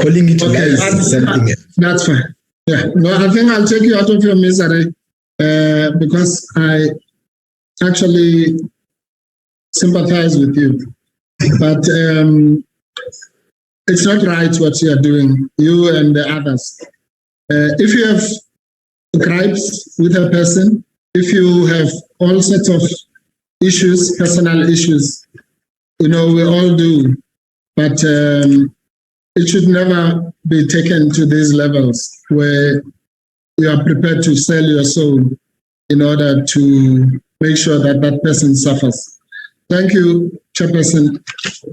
calling it lies is something else. That's fine. Yeah. No, I think I'll take you out of your misery because I actually sympathize with you. But it's not right what you are doing, you and the others. If you have gripes with a person, if you have all sorts of issues, personal issues, we all do, but it should never be taken to these levels where you are prepared to sell your soul in order to make sure that that person suffers. Thank you, Chairperson.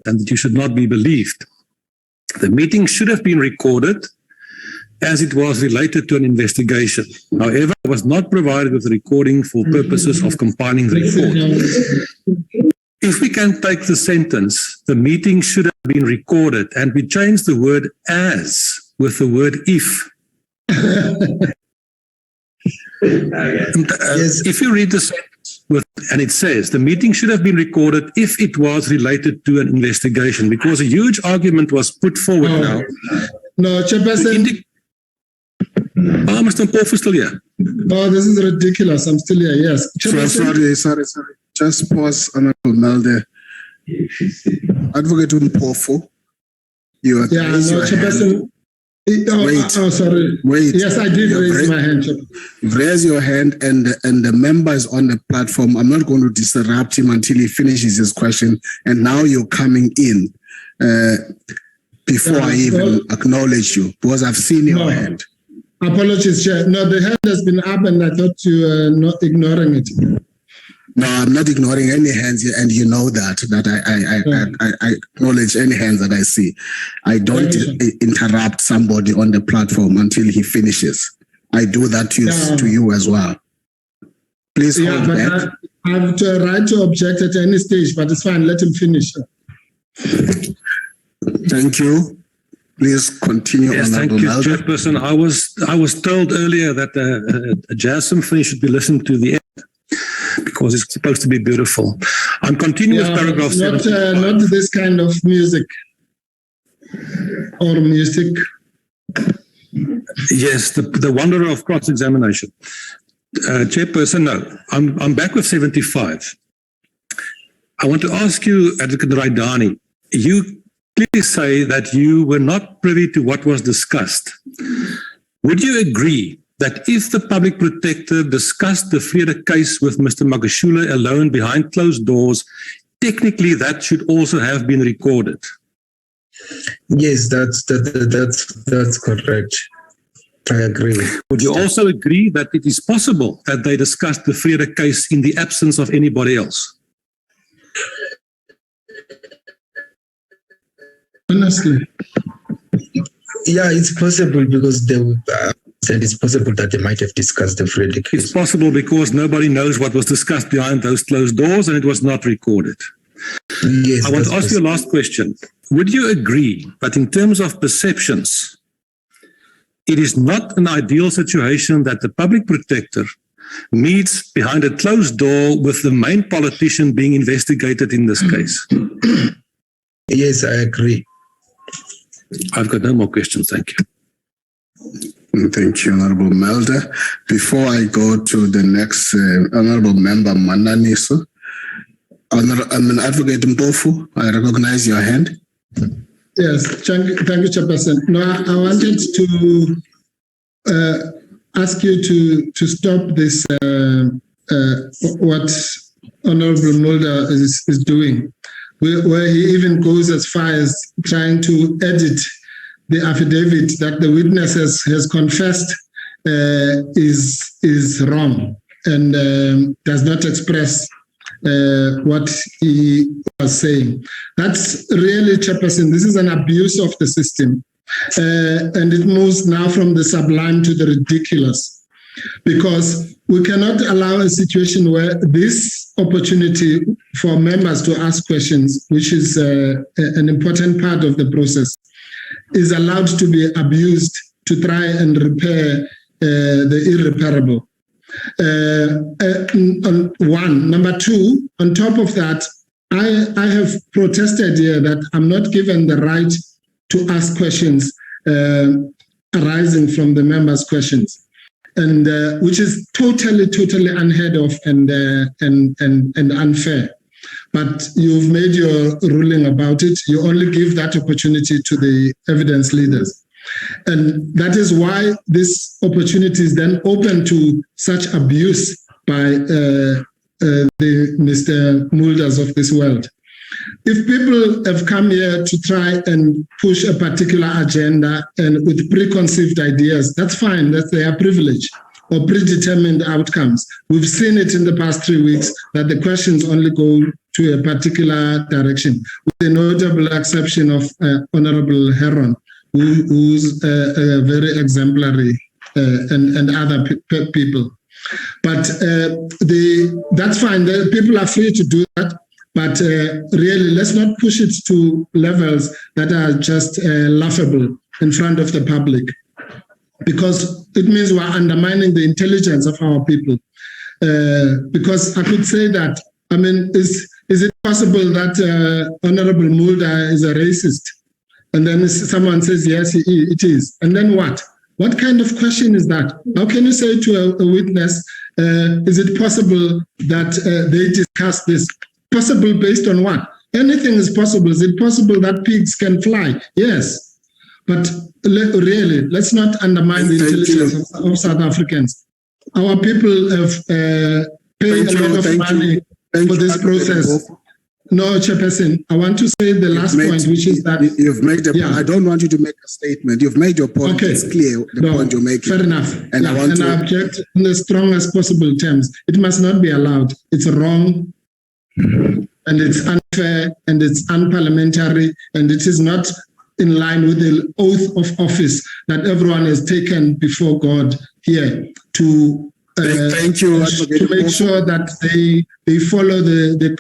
And that you should not be believed. The meeting should have been recorded as it was related to an investigation. However, I was not provided with a recording for purposes of compiling the report. If we can take the sentence, the meeting should have been recorded, and we change the word as with the word if. Yes. If you read the sentence, and it says, the meeting should have been recorded if it was related to an investigation, because a huge argument was put forward now. No, Chairperson. Mr. Mpofu still here. Oh, this is ridiculous. I'm still here, yes. Sorry. Just pause, Honorable Melde. Advocate Mpofu, you are Chairperson. Sorry. Wait. Yes, I did raise my hand. Raise your hand, and the members on the platform, I'm not going to disrupt him until he finishes his question. And now you're coming in before I even acknowledge you, because I've seen your hand. Apologies, Chair. No, the hand has been up, and I thought you were not ignoring it. No, I'm not ignoring any hands, and you know that I acknowledge any hands that I see. I don't interrupt somebody on the platform until he finishes. I do that to you as well. Please hold back. I have the right to object at any stage, but it's fine. Let him finish. Thank you. Please continue. Yes, thank you, Chairperson. I was told earlier that a jazz symphony should be listened to the end, because it's supposed to be beautiful. I'm continuing with paragraph 7. Not this kind of music or music. Yes, the wonder of cross-examination. Chairperson, no. I'm back with 75. I want to ask you, Advocate Raidani, you clearly say that you were not privy to what was discussed. Would you agree that if the public protector discussed the Vrede case with Mr. Magashule alone behind closed doors, technically that should also have been recorded? Yes, that's correct. I agree. Would you also agree that it is possible that they discussed the Vrede case in the absence of anybody else? Honestly. Yeah, it's possible because it's possible that they might have discussed the Vrede case. It's possible because nobody knows what was discussed behind those closed doors and it was not recorded. Yes, I want to ask you a last question. Would you agree that in terms of perceptions, it is not an ideal situation that the public protector meets behind a closed door with the main politician being investigated in this case? Yes, I agree. I've got no more questions. Thank you. Thank you, Honorable Melder. Before I go to the next Honorable Member Mananiso, Advocate Mpofu, I recognize your hand. Yes, thank you, Chairperson. No, I wanted to ask you to stop this, what Honorable Mulder is doing, where he even goes as far as trying to edit the affidavit that the witness has confessed is wrong and does not express what he was saying. That's really, Chairperson, this is an abuse of the system. And it moves now from the sublime to the ridiculous, because we cannot allow a situation where this opportunity for members to ask questions, which is an important part of the process, is allowed to be abused to try and repair the irreparable. Number two, on top of that, I have protested here that I'm not given the right to ask questions arising from the members' questions, and which is totally unheard of and unfair. But you've made your ruling about it. You only give that opportunity to the evidence leaders. And that is why this opportunity is then open to such abuse by the Mr. Mulders of this world. If people have come here to try and push a particular agenda and with preconceived ideas, that's fine, that's their privilege, or predetermined outcomes. We've seen it in the past 3 weeks that the questions only go to a particular direction, with the notable exception of Honorable Heron, who's very exemplary, and other people. But that's fine. The people are free to do that. But really, let's not push it to levels that are just laughable in front of the public, because it means we're undermining the intelligence of our people. Because I could say that, I mean, is it possible that Honorable Mulder is a racist? And then someone says, yes, it is. And then what? What kind of question is that? How can you say to a witness, is it possible that they discuss this? Possible based on what? Anything is possible. Is it possible that pigs can fly? Yes. But really, let's not undermine the intelligence of South Africans. Our people have paid a lot of money for this process. No, Chairperson, I want to say the last point, which is that you've made a point. I don't want you to make a statement. You've made your point. Okay. It's clear the point you're making. Fair enough. And I object in the strongest possible terms. It must not be allowed. It's wrong, and it's unfair, and it's unparliamentary, and it is not in line with the oath of office that everyone has taken before God here to thank you, Advocate, to make sure that they follow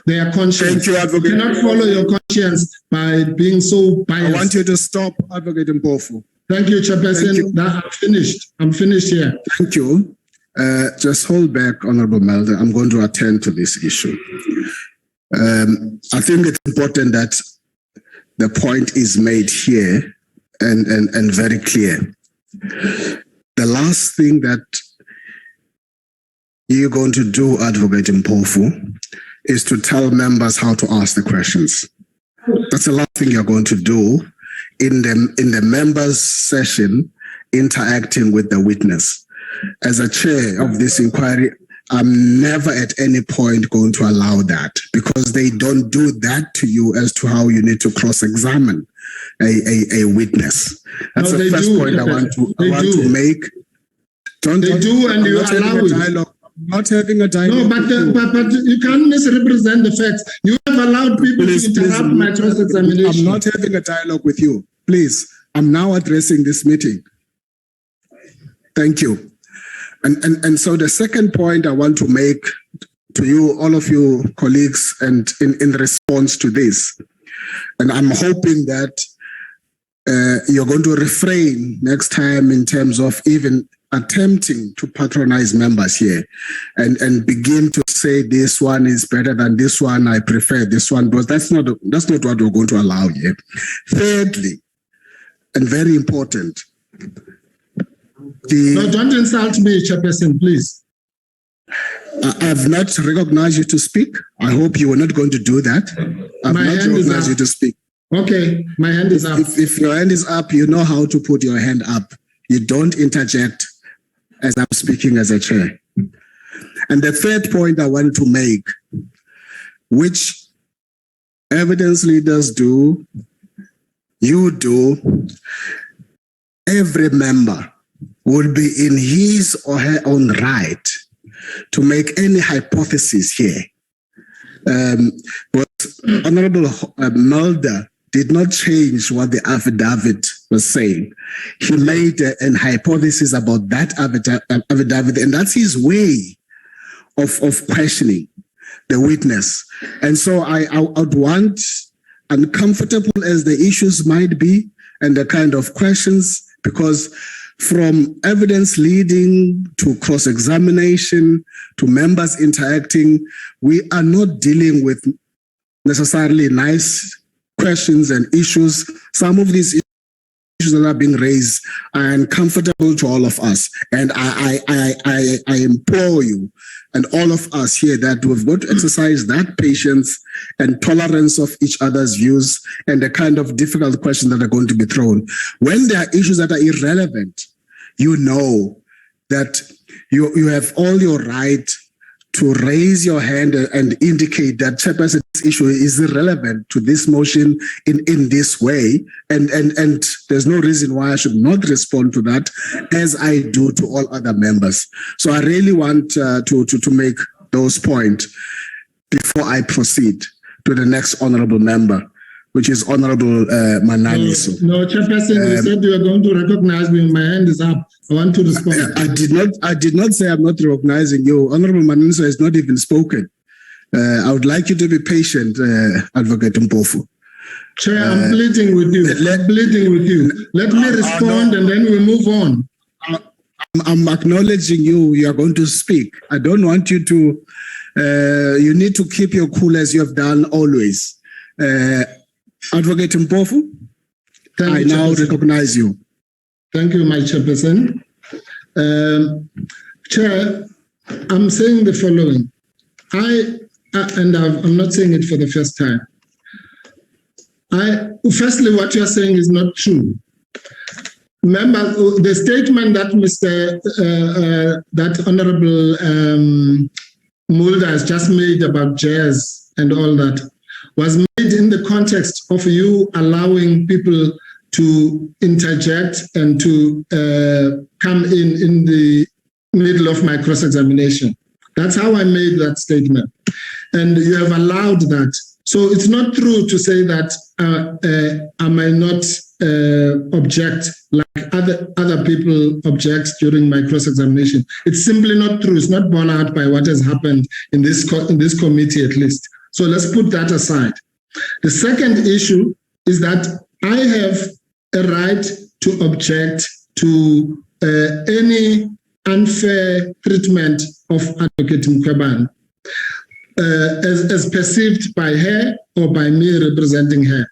their conscience. Thank you, Advocate. You cannot follow your conscience by being so biased. I want you to stop, Advocate Mpofu. Thank you, Chairperson. I'm finished. I'm finished here. Thank you. Just hold back, Honorable Melder. I'm going to attend to this issue. I think it's important that the point is made here and very clear. The last thing that you're going to do, Advocate Mpofu, is to tell members how to ask the questions. That's the last thing you're going to do in the members' session, interacting with the witness. As a chair of this inquiry, I'm never at any point going to allow that, because they don't do that to you as to how you need to cross-examine a witness. That's the first point I want to make. They do, and you allow it. Not having a dialogue. No, but you can't misrepresent the facts. You have allowed people to interrupt my cross-examination. I'm not having a dialogue with you. Please, I'm now addressing this meeting. Thank you. And so the second point I want to make to you, all of you colleagues, and in response to this, and I'm hoping that you're going to refrain next time in terms of even attempting to patronize members here and begin to say this one is better than this one, I prefer this one, because that's not what we're going to allow here. Thirdly, and very important, no, don't insult me, Chairperson, please. I've not recognized you to speak. I hope you were not going to do that. I've not recognized you to speak. Okay, my hand is up. If your hand is up, you know how to put your hand up. You don't interject as I'm speaking as a chair. And the third point I want to make, which evidence leaders do, you do, every member will be in his or her own right to make any hypothesis here. But Honorable Mulder did not change what the affidavit was saying. He made an hypothesis about that affidavit, and that's his way of questioning the witness. And so I would want, uncomfortable as the issues might be and the kind of questions, because from evidence leading to cross-examination to members interacting, we are not dealing with necessarily nice questions and issues. Some of these issues that are being raised are uncomfortable to all of us. And I implore you and all of us here that we've got to exercise that patience and tolerance of each other's views and the kind of difficult questions that are going to be thrown. When there are issues that are irrelevant, you know that you have all your right to raise your hand and indicate that Chairperson's issue is irrelevant to this motion in this way. And there's no reason why I should not respond to that as I do to all other members. So I really want to make those points before I proceed to the next honorable member, which is Honorable Mananiso. No, Chairperson, you said you were going to recognize me. My hand is up. I want to respond. I did not say I'm not recognizing you. Honorable Mananiso has not even spoken. I would like you to be patient, Advocate Mpofu. Chair, I'm pleading with you. Let me respond and then we'll move on. I'm acknowledging you. You are going to speak. I don't want you to, you need to keep your cool as you have done always. Advocate Mpofu, I now recognize you. Thank you, my Chairperson. Chair, I'm saying the following. I'm not saying it for the first time. Firstly, what you're saying is not true. Remember, the statement that that Honorable Mulder has just made about jazz and all that was made in the context of you allowing people to interject and to come in the middle of my cross-examination. That's how I made that statement. And you have allowed that. So it's not true to say that I might not object like other people object during my cross-examination. It's simply not true. It's not borne out by what has happened in this committee at least. So let's put that aside. The second issue is that I have a right to object to any unfair treatment of Advocate Mkhwebane as perceived by her or by me representing her.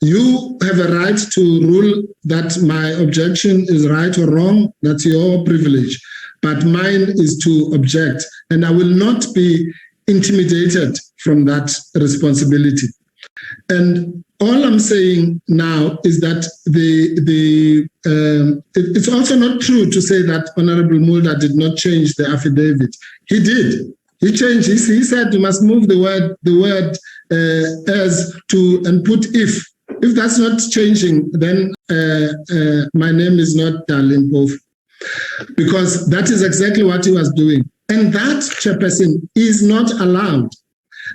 You have a right to rule that my objection is right or wrong. That's your privilege. But mine is to object, and I will not be intimidated from that responsibility. And all I'm saying now is that it's also not true to say that Honorable Mulder did not change the affidavit. He did. He changed. He said you must move the word as to and put if. If that's not changing, then my name is not Dali Mpofu, because that is exactly what he was doing. And that, Chairperson, is not allowed.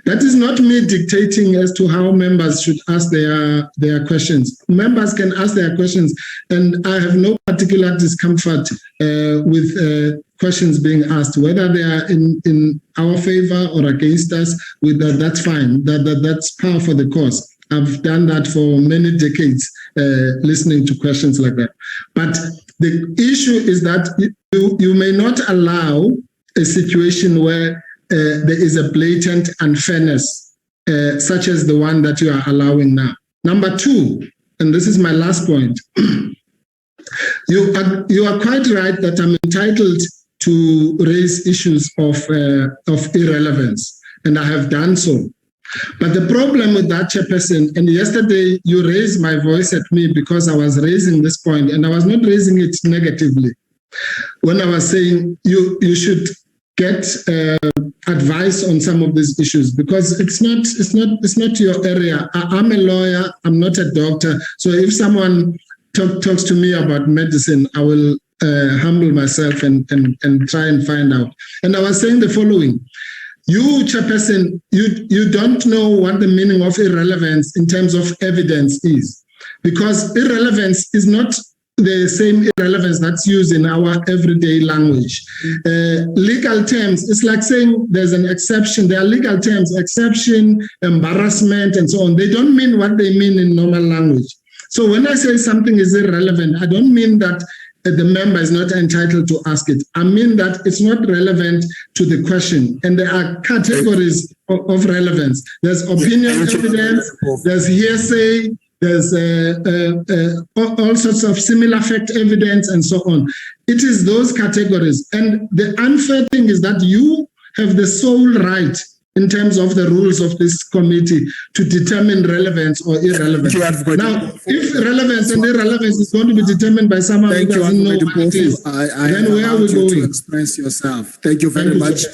That is not me dictating as to how members should ask their questions. Members can ask their questions, and I have no particular discomfort with questions being asked, whether they are in our favor or against us. With that, that's fine. That's par for the course. I've done that for many decades, listening to questions like that. But the issue is that you may not allow a situation where there is a blatant unfairness, such as the one that you are allowing now. Number two, and this is my last point, you are quite right that I'm entitled to raise issues of irrelevance, and I have done so. But the problem with that, Chairperson, and yesterday you raised my voice at me because I was raising this point, and I was not raising it negatively. When I was saying you should get advice on some of these issues, because it's not your area. I'm a lawyer. I'm not a doctor. So if someone talks to me about medicine, I will humble myself and try and find out. And I was saying the following. You, Chairperson, you don't know what the meaning of irrelevance in terms of evidence is, because irrelevance is not the same irrelevance that's used in our everyday language. Legal terms, it's like saying there's an exception. There are legal terms, exception, embarrassment, and so on. They don't mean what they mean in normal language. So when I say something is irrelevant, I don't mean that the member is not entitled to ask it. I mean that it's not relevant to the question. And there are categories of relevance. There's opinion evidence, there's hearsay, there's all sorts of similar fact evidence and so on. It is those categories. And the unfair thing is that you have the sole right in terms of the rules of this committee to determine relevance or irrelevance. Now, if relevance and irrelevance is going to be determined by someone who doesn't know what it is, then where are we going? To express yourself. Thank you very much.